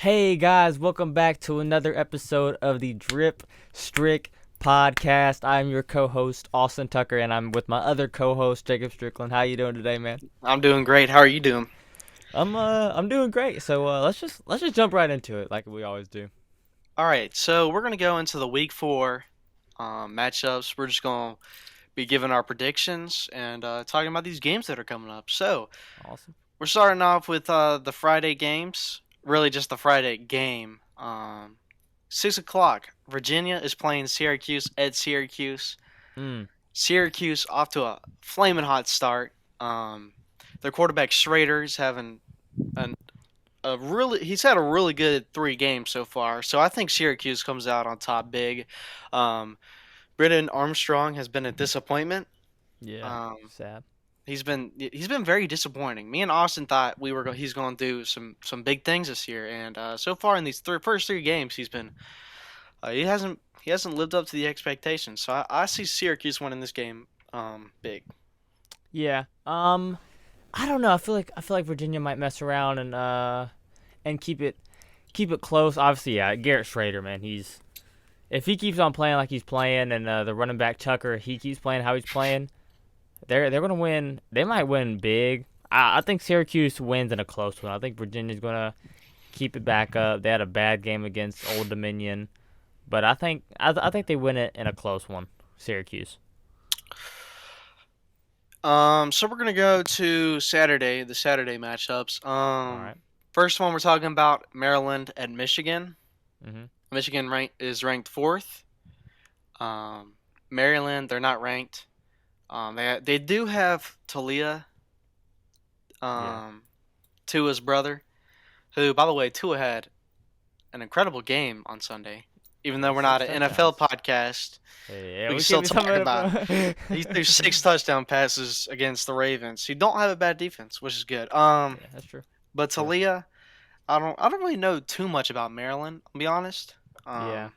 Hey guys, welcome back to another episode of the Drip Strick podcast. I'm your co-host Austin Tucker, and I'm with my other co-host Jacob Strickland. How you doing today, man? I'm doing great. How are you doing? I'm doing great. So let's just jump right into it like we always do. All right, so we're gonna go into the week four matchups. We're just gonna be giving our predictions and talking about these games that are coming up. So Awesome. we're starting off with the Friday games. Really, just the Friday game. 6 o'clock. Virginia is playing Syracuse at Syracuse. Mm, Syracuse off to a flaming hot start. Their quarterback Schrader is having an he's had a really good 3 games so far. So I think Syracuse comes out on top big. Um, Brennan Armstrong has been a disappointment. yeah, Um, sad. he's been very disappointing. Me and Austin thought he's going to do some big things this year, and so far in these first 3 games, he hasn't lived up to the expectations. So I see Syracuse winning this game big. Yeah. I don't know. I feel like Virginia might mess around and keep it close. Obviously, yeah, Garrett Schrader, man, if he keeps on playing like he's playing, and the running back Tucker, he keeps playing how he's playing, they're gonna win. They might win big. I think Syracuse wins in a close one. I think Virginia's gonna keep it back up. They had a bad game against Old Dominion, but I think they win it in a close one. Syracuse. So we're gonna go to Saturday, the Saturday matchups. All right. First one we're talking about Maryland and Michigan. Mhm. Michigan is ranked fourth. Maryland, they're not ranked. They do have Talia, Yeah. um, Tua's brother, who, by the way, Tua had an incredible game on Sunday. Even though Yeah. we're Six not an NFL touchdowns. podcast, Yeah. we can We can't still be talk talking about it. about. He threw 6 touchdown passes against the Ravens. He don't have a bad defense, which is good. Yeah, that's true. But True. Talia, I don't really know too much about Maryland. I'll be honest. Yeah.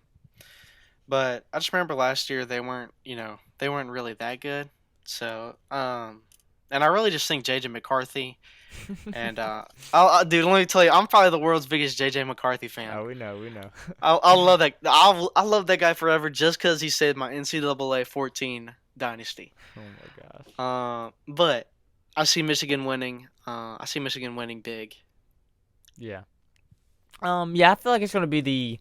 But I just remember last year they weren't really that good. So and I really just think JJ McCarthy and dude, let me tell you, I'm probably the world's biggest JJ McCarthy fan. Oh, we know. We know. I love that. I love that guy forever just because he saved my NCAA 14 dynasty. Oh my gosh. But I see Michigan winning. I see Michigan winning big. Yeah. Yeah, I feel like it's gonna be the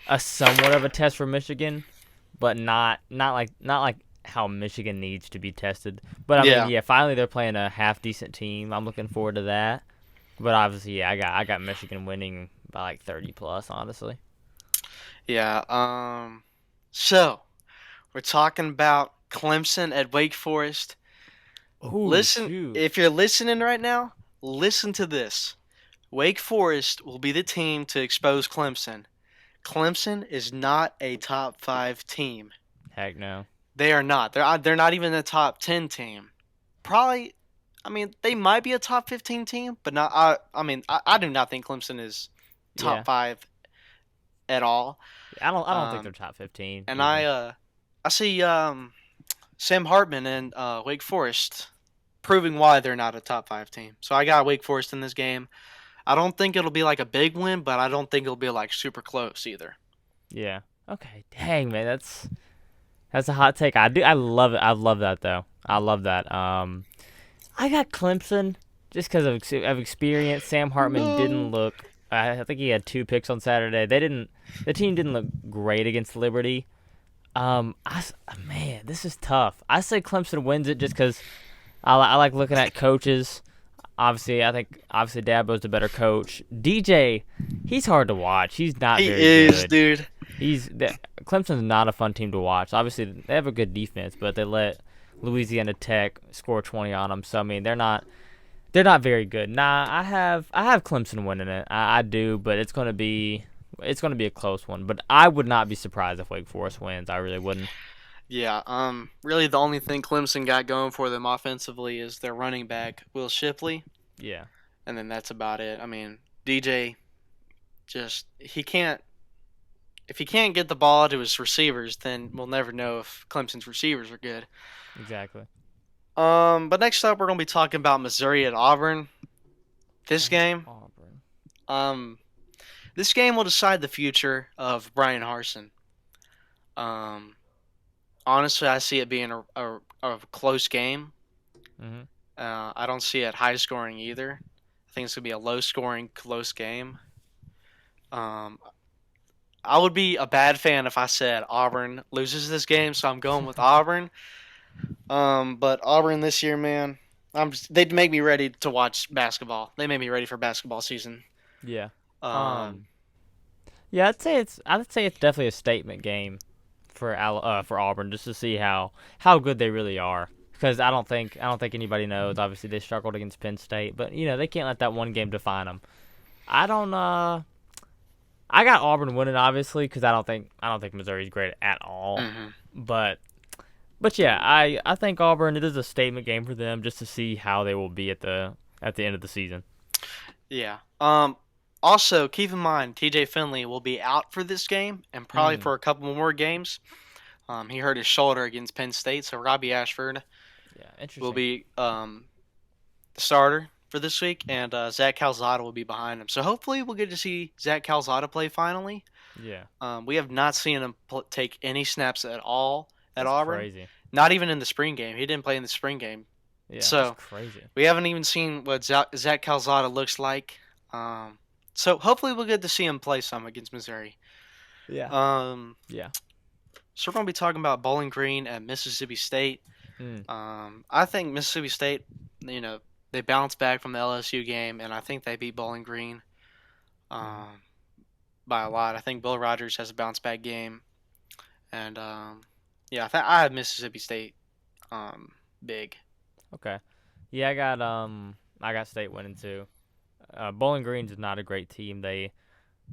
a somewhat of a test for Michigan, but not like how Michigan needs to be tested. But I mean, Yeah, yeah, finally they're playing a half decent team. I'm looking forward to that. But obviously, yeah, I got Michigan winning by like 30 plus, honestly. yeah. So we're talking about Clemson at Wake Forest. Oh Listen, shoot. if you're listening right now, listen to this. Wake Forest will be the team to expose Clemson. Clemson is not a top 5 team. Heck no. They are not. They're not even a top 10 team. Probably, I mean, they might be a top 15 team, but not. I do not think Clemson is Yeah. top 5 at all. I don't think they're Um, top 15 and even. I see Sam Hartman and Wake Forest proving why they're not a top 5 team. So I got Wake Forest in this game. I don't think it'll be like a big win, but I don't think it'll be like super close either. Yeah. Okay. Dang man, that's a hot take. I love it. I love that though. I love that. I got Clemson just because of experience. Sam Hartman didn't No. look. I think he had 2 picks on Saturday. They didn't. The team didn't look great against Liberty. Man, this is tough. I say Clemson wins it just because I like looking at coaches. Obviously, I think obviously Dabo's the better coach. DJ, he's hard to watch. He's not He very is, good. dude. Clemson's not a fun team to watch. Obviously, they have a good defense, but they let Louisiana Tech score 20 on them. So I mean, they're not very good. Nah, I have Clemson winning it. I do, but it's gonna be a close one. But I would not be surprised if Wake Forest wins. I really wouldn't. Yeah, really the only thing Clemson got going for them offensively is their running back, Will Shipley, Yeah, and then that's about it. I mean, DJ just he can't if he can't get the ball to his receivers, then we'll never know if Clemson's receivers are good. exactly. But next up we're gonna be talking about Missouri at Auburn. This Oh, game, Auburn. um, This game will decide the future of Brian Harsin. Um, Honestly, I see it being a close game. Hmm. I don't see it high scoring either. I think it's gonna be a low scoring, close game. Um, I would be a bad fan if I said Auburn loses this game, so I'm going with Auburn. But Auburn this year, man, they'd make me ready to watch basketball. They made me ready for basketball season. Yeah. Um, Um. Yeah, I'd say it's definitely a statement game for Auburn just to see how good they really are. Because I don't think anybody knows. Obviously, they struggled against Penn State, but they can't let that one game define them. I don't. I got Auburn winning obviously because I don't think Missouri's great at all. mhm. But but yeah, I think Auburn. It is a statement game for them just to see how they will be at the end of the season. Yeah. Also, keep in mind, TJ Finley will be out for this game and probably Mm. for a couple more games. He hurt his shoulder against Penn State, so Robbie Ashford Yeah, will interesting. be the starter for this week, and Zach Calzada will be behind him. So hopefully, we'll get to see Zach Calzada play finally. Yeah, We have not seen him take any snaps at all at that's Auburn, crazy. not even in the spring game. He didn't play in the spring game, Yeah, that's so crazy. we haven't even seen what Zach Calzada looks like. Um, so hopefully, we'll get to see him play some against Missouri. Yeah. Um, Yeah. so we're gonna be talking about Bowling Green and Mississippi State. Mm. I think Mississippi State, they bounced back from the LSU game, and I think they beat Bowling Green Mm. um, by a lot. I think Bill Rogers has a bounce back game, and yeah, I have Mississippi State big. Okay. Yeah, I got State winning too. Bowling Green's is not a great team. They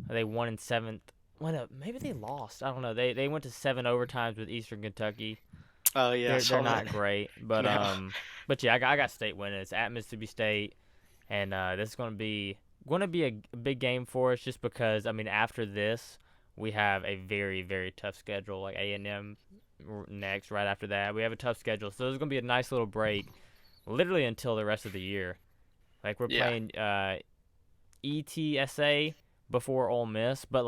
won in seventh. Maybe they lost. I don't know. They went to seven overtimes with Eastern Kentucky. Oh yeah, I They're saw that. not great, but No. yeah, I got State winning. It's at Mississippi State, and this is going to be a big game for us just because after this we have a very very tough schedule like A&M next right after that. We have a tough schedule, so there's going to be a nice little break literally until the rest of the year. Like we're Yeah, playing ETSA before Ole Miss, but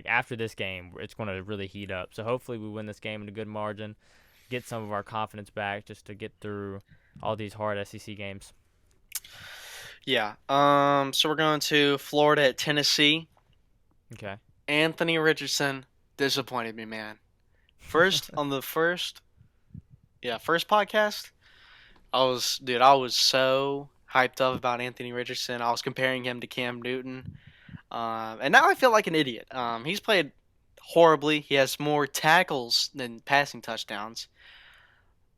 after this game, it's going to really heat up. So hopefully we win this game in a good margin, get some of our confidence back just to get through all these hard SEC games. yeah. So we're going to Florida at Tennessee. Okay. Anthony Richardson disappointed me, man. First on the first podcast, I was so hyped up about Anthony Richardson. I was comparing him to Cam Newton, and now I feel like an idiot. He's played horribly. He has more tackles than passing touchdowns.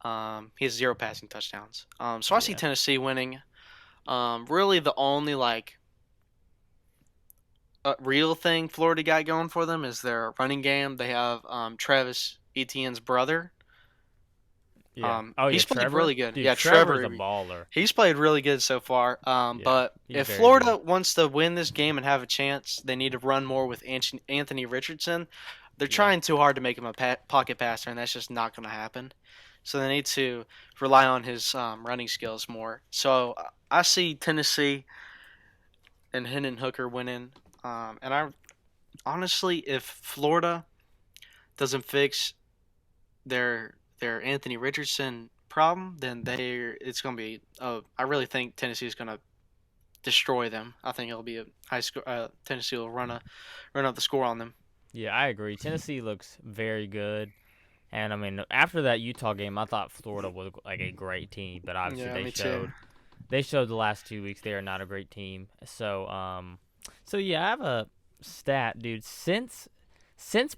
He has zero passing touchdowns. So I see Yeah. Tennessee winning. Really, the only real thing Florida got going for them is their running game. They have Travis Etienne's brother. Yeah. Oh yeah, He's played Trevor. really good. Dude, Yeah, Trevor's a Trevor. baller. He's played really good so far. Yeah, But he's if very Florida good. wants to win this game and have a chance, they need to run more with Anthony Richardson. They're Yeah. trying too hard to make him a pocket passer, and that's just not going to happen. So they need to rely on his running skills more. So I see Tennessee and Hendon Hooker winning. And I honestly, if Florida doesn't fix their Anthony Richardson problem, then it's going to be. I really think Tennessee is going to destroy them. I think it'll be a high score. Tennessee will run up the score on them. Yeah, I agree. Tennessee looks very good. And after that Utah game, I thought Florida was like a great team, but obviously Yeah, they me too. showed the last 2 weeks they are not a great team. So yeah, I have a stat, dude. Since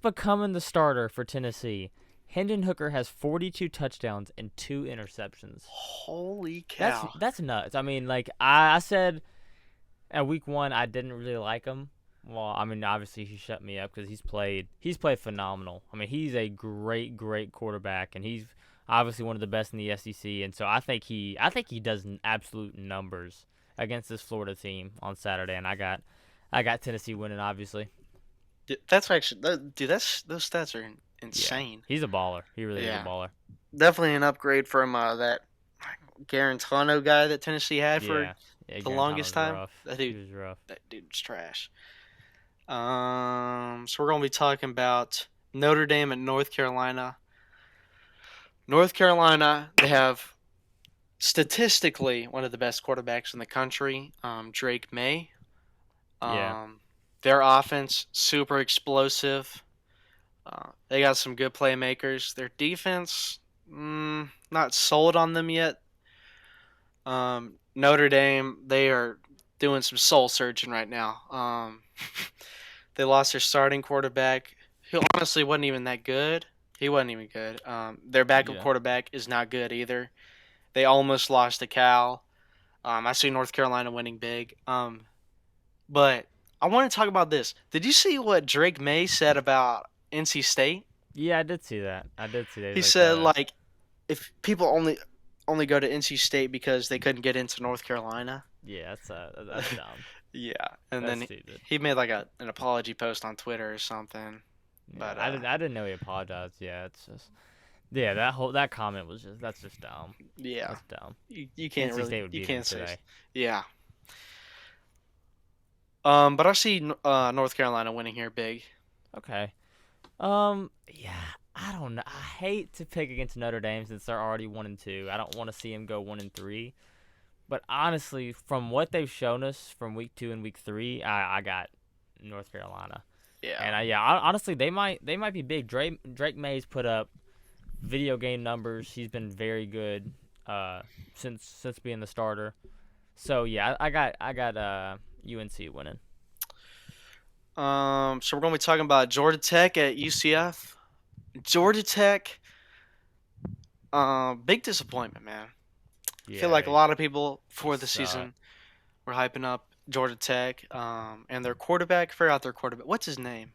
becoming the starter for Tennessee, Hendon Hooker has 42 touchdowns and 2 interceptions. Holy That's cow! that's nuts. I said at week one I didn't really like him. Well, obviously he shut me up because he's played phenomenal. He's a great quarterback, and he's obviously one of the best in the SEC. And so I think he does absolute numbers against this Florida team on Saturday. And I got Tennessee winning, obviously. That's actually, dude. Those stats are Yeah, insane. he's a baller. He really is a Yeah, baller. definitely an upgrade from that Garantano guy that Tennessee had for Yeah, yeah. the Garantano's longest time. rough. That He dude, was rough. that dude's trash. So we're gonna be talking about Notre Dame and North Carolina. North Carolina, they have statistically one of the best quarterbacks in the country, Drake May. Yeah, Um, their offense super explosive. They got some good playmakers. Their defense, not sold on them yet. Notre Dame, they are doing some soul searching right now. They lost their starting quarterback, who honestly wasn't even that good. He wasn't even good. Their backup yeah, quarterback is not good either. They almost lost to Cal. I see North Carolina winning big. But I want to talk about this. Did you see what Drake May said about NC State? yeah. I did see that. I did see that. He Like, said like if people only go to NC State because they couldn't get into North Carolina. yeah, that's dumb. Yeah, and That's then stupid. he made like an apology post on Twitter or something. Yeah, But I didn't know he apologized. Yeah, it's just yeah. That comment was just that's just dumb. yeah, That's dumb. you can't NC really State would you beat him can't say today. yeah. But I see North Carolina winning here big. Okay. Yeah. I don't know. I hate to pick against Notre Dame since they're already 1-2. I don't want to see them go 1-3. But honestly, from what they've shown us from week 2 and week 3, I got North Carolina. Yeah. And yeah, honestly, they might be big. Drake May's put up video game numbers. He's been very good since being the starter. So yeah, I got UNC winning. So we're gonna be talking about Georgia Tech at UCF. Georgia Tech, big disappointment, man. I feel Yeah, like a they lot of people they before the suck. season were hyping up Georgia Tech, and their quarterback. Forgot their quarterback. What's his name?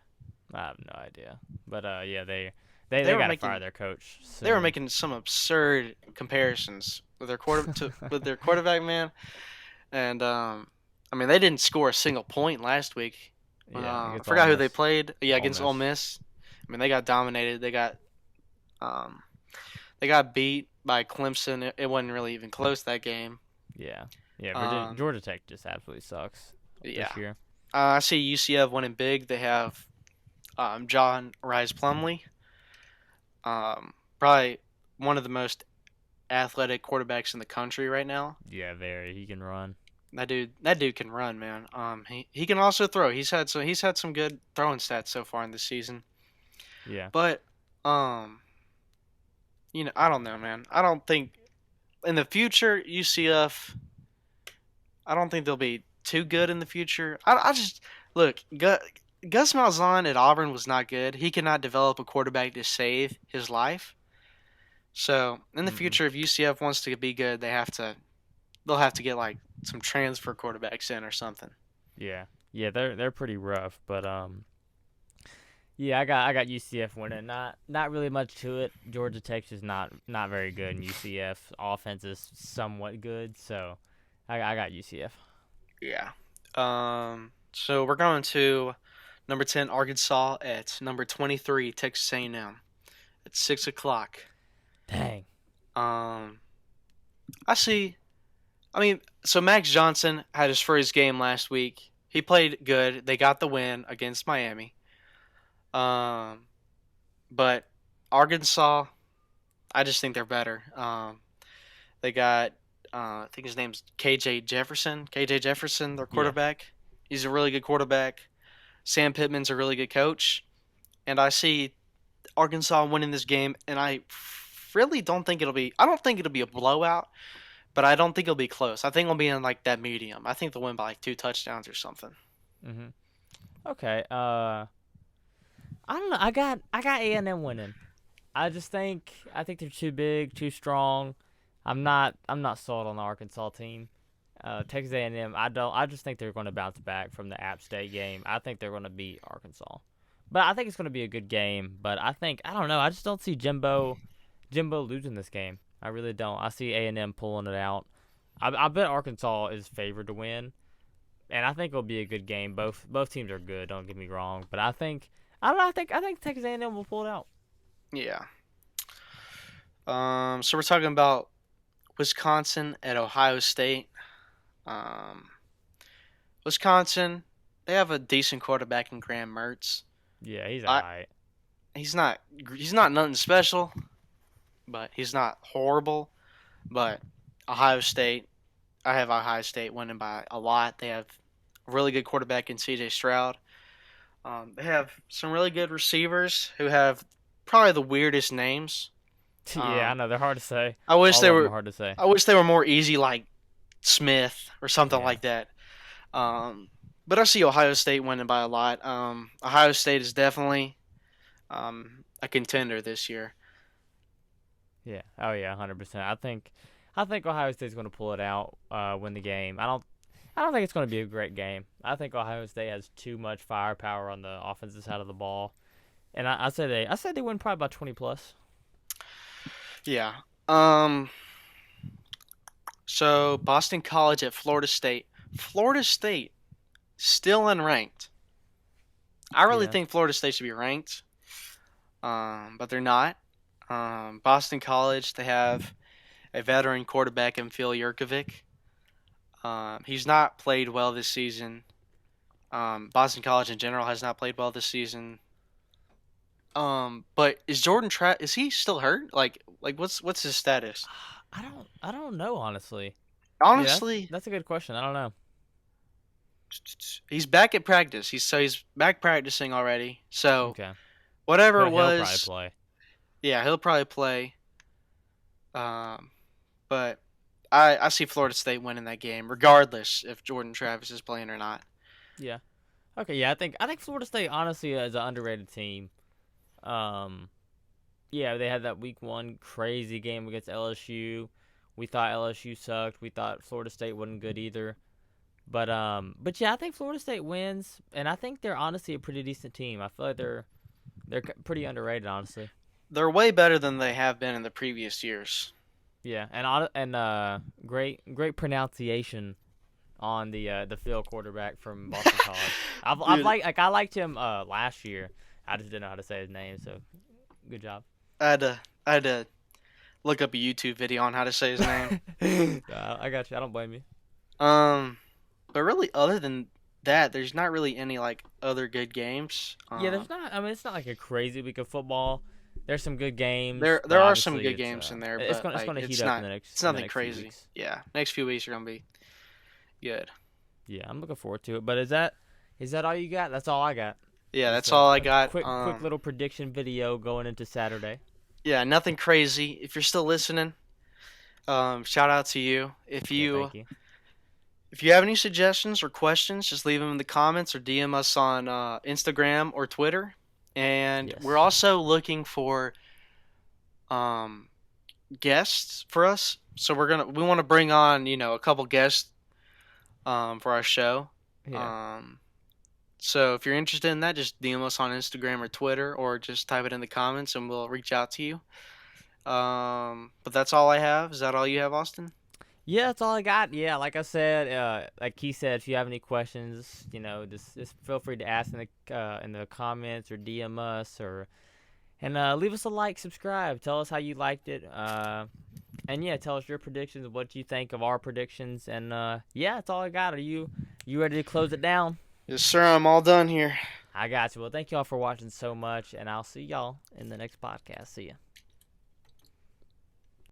I have no idea. But yeah, they They they were got to fire making their coach they were soon. making some absurd comparisons with their quarterback, man. And I mean, they didn't score a single point last week. Yeah, I against Ole forgot who they Miss. played. Yeah, Ole against Ole Miss. Miss. I mean, they got dominated. Um, they got beat by Clemson. It wasn't really even close that game. Yeah, yeah. Um, Georgia Tech just absolutely sucks yeah, this year. I see UCF winning big. They have John Rise Plumley, probably one of the most athletic quarterbacks in the country right now. Yeah, very. He can run. That dude can run, man. He can also throw. He's had some good throwing stats so far in this season. Yeah. But um, I don't know, man. I don't think in the future UCF. I don't think they'll be too good in the future. I just look. Gus Malzahn at Auburn was not good. He cannot develop a quarterback to save his life. So in the Mm-mm. future, if UCF wants to be good, they'll have to get like some transfer quarterbacks in or something. Yeah. Yeah, they're pretty rough, but yeah, I got UCF winning. Not really much to it. Georgia Tech's is not very good, and UCF offense is somewhat good, so I got UCF. Yeah. So we're going to number 10 Arkansas at number 23 Texas A&M at 6 o'clock. Dang. Um, I see. I mean, so Max Johnson had his first game last week. He played good. They got the win against Miami. Um, but Arkansas, I just think they're better. They got, I think his name's KJ Jefferson. KJ Jefferson, their Yeah. quarterback. He's a really good quarterback. Sam Pittman's a really good coach. And I see Arkansas winning this game, and I really don't think it'll be. I don't think it'll be a blowout, but I don't think it'll be close. I think it'll be in like that medium. I think they'll win by like 2 touchdowns or something. Mhm. Okay. I don't know. I got A&M winning. I think they're too big, too strong. I'm not sold on the Arkansas team. Texas A&M. I don't. I just think they're going to bounce back from the App State game. I think they're going to beat Arkansas, but I think it's going to be a good game. But I don't know. I just don't see Jimbo losing this game. I really don't. I see A&M pulling it out. I bet Arkansas is favored to win, and I think it'll be a good game. Both teams are good. Don't get me wrong, but I don't know. I think Texas A&M will pull it out. Yeah. So we're talking about Wisconsin at Ohio State. Um, Wisconsin. they have a decent quarterback in Graham Mertz. Yeah, he's I alright. he's not he's not nothing special, but he's not horrible. But Ohio State, I have Ohio State winning by a lot. They have a really good quarterback in C.J. Stroud. They have some really good receivers who have probably the weirdest names. Yeah, I Um, know they're hard to say. I wish All they of them are were. hard to say. I wish they were more easy, like Smith or something Yeah, like that. Um, but I see Ohio State winning by a lot. Ohio State is definitely a contender this year. yeah. Oh yeah, 100%. I think Ohio State's going to pull it out, win the game. I don't think it's going to be a great game. I think Ohio State has too much firepower on the offensive side of the ball, and I say they win probably by 20 plus. Yeah. Um. So Boston College at Florida State. Florida State still unranked. I really Yeah, think Florida State should be ranked, but they're not. Boston College, they have a veteran quarterback in Phil Yurkovich. He's not played well this season. Boston College in general has not played well this season. But is is he still hurt? Like what's his status? I don't know honestly. Yeah, that's Honestly, that's a good question. I don't know. he's back at practice. He's back practicing already. So Okay, whatever he'll it he'll probably was, play. yeah, he'll probably play. Um, but I see Florida State winning that game, regardless if Jordan Travis is playing or not. Yeah. Okay. Yeah, I think Florida State honestly is an underrated team. Um, yeah, they had that week one crazy game against LSU. We thought LSU sucked. We thought Florida State wasn't good either. But yeah, I think Florida State wins, and I think they're honestly a pretty decent team. I feel like they're pretty underrated, honestly. They're way better than they have been in the previous years. Yeah, great pronunciation on the Phil quarterback from Boston College. Dude, I liked him last year. I just didn't know how to say his name, so good job. I had to look up a YouTube video on how to say his name. I got you. I don't blame you. Um, but really, other than that, there's not really any like other good games. Yeah, there's not. I mean, it's not like a crazy week of football. There's some good games, There but are some obviously good games in there, it's but gonna it's like gonna heat it's up in not it's the nothing next few crazy. weeks. Yeah, next few weeks are gonna be good. Yeah, I'm looking forward to it. But is that all you got? That's all I got. Yeah, Just that's all I a got. quick little prediction video going into Saturday. Yeah, nothing crazy. If you're still listening, shout out to you. Yeah, thank you. If you have any suggestions or questions, just leave them in the comments or DM us on Instagram or Twitter. And we're Yes. also looking for um, guests for us. So we want to bring on a couple guests for our show. Yeah. Um, so if you're interested in that, just DM us on Instagram or Twitter, or just type it in the comments and we'll reach out to you. But that's all I have. Is that all you have, Austin? Yeah, that's all I got. Yeah, like I said, like he said, if you have any questions, just feel free to ask in the comments or DM us and leave us a like, subscribe, tell us how you liked it, and yeah, tell us your predictions, what you think of our predictions, and yeah, that's all I got. Are you ready to close it down? Yes, sir. I'm all done here. I got you. Well, thank y'all for watching so much, and I'll see y'all in the next podcast. See ya.